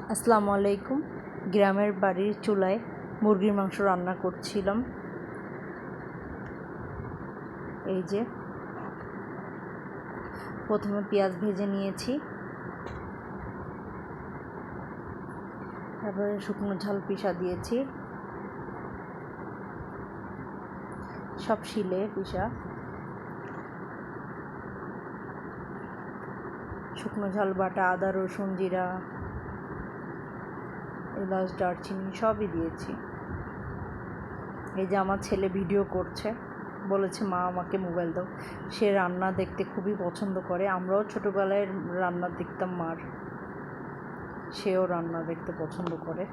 আসসালামু আলাইকুম। গ্রামের বাড়ির চুলায় মুরগির মাংস রান্না করছিলাম। এই যে প্রথমে পেঁয়াজ ভেজে নিয়েছি, তারপরে শুকনো ঝাল পিষা দিয়েছি, সব শিলে পিষা। শুকনো ঝাল বাটা, আদা রসুন জিরা এলাচ দারচিনি সবই দিয়েছি। এই যে আমার ছেলে ভিডিও করছে, বলেছে মা আমাকে মোবাইল দাও। সে রান্না দেখতে খুবই পছন্দ করে। আমরাও ছোটোবেলায় রান্না দেখতাম মার, সেও রান্না দেখতে পছন্দ করে।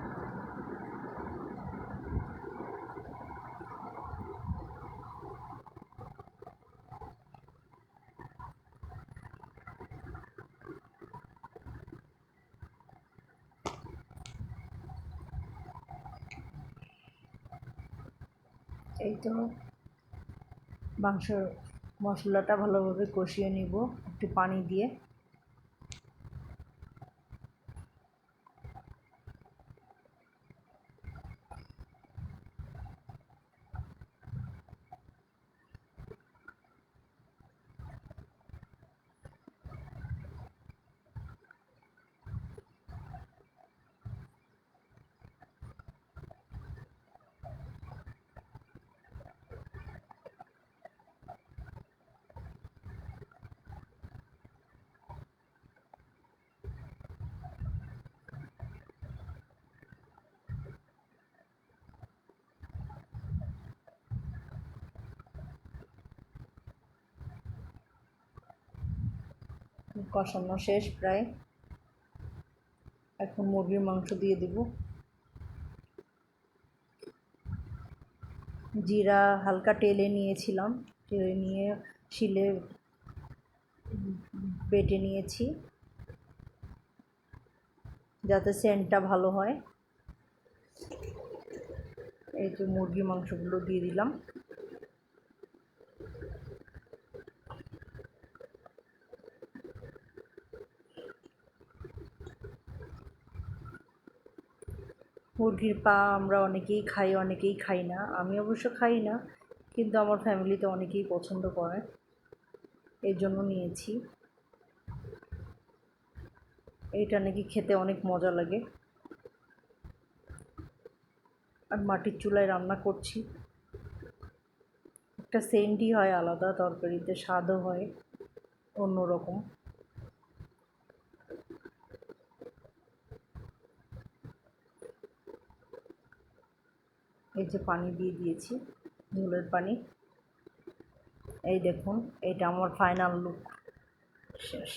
এই তো মাংসর মশলাটা ভালোভাবে কষিয়ে নিব একটু পানি দিয়ে। কষানো শেষ প্রায়। এখন মুরগির মাংস দিয়ে দেব। জিরা হালকা টেলে নিয়েছিলাম, টেলে নিয়ে শিলে বেটে নিয়েছি যাতে সেন্টটা ভালো হয়। এই যে মুরগির মাংসগুলো দিয়ে দিলাম। মুরগির পা আমরা অনেকেই খাই, অনেকেই খাই না। আমি অবশ্য খাই না, কিন্তু আমার ফ্যামিলিতে অনেকেই পছন্দ করে, এই জন্য নিয়েছি। এইটা নাকি খেতে অনেক মজা লাগে। আর মাটির চুলায় রান্না করছি, একটা সেন্টই হয় আলাদা, তরকারিতে স্বাদও হয় অন্যরকম। এই যে পানি দিয়ে দিয়েছি, ঝোলের পানি। এই দেখুন, এটা আমার ফাইনাল লুক শেষ।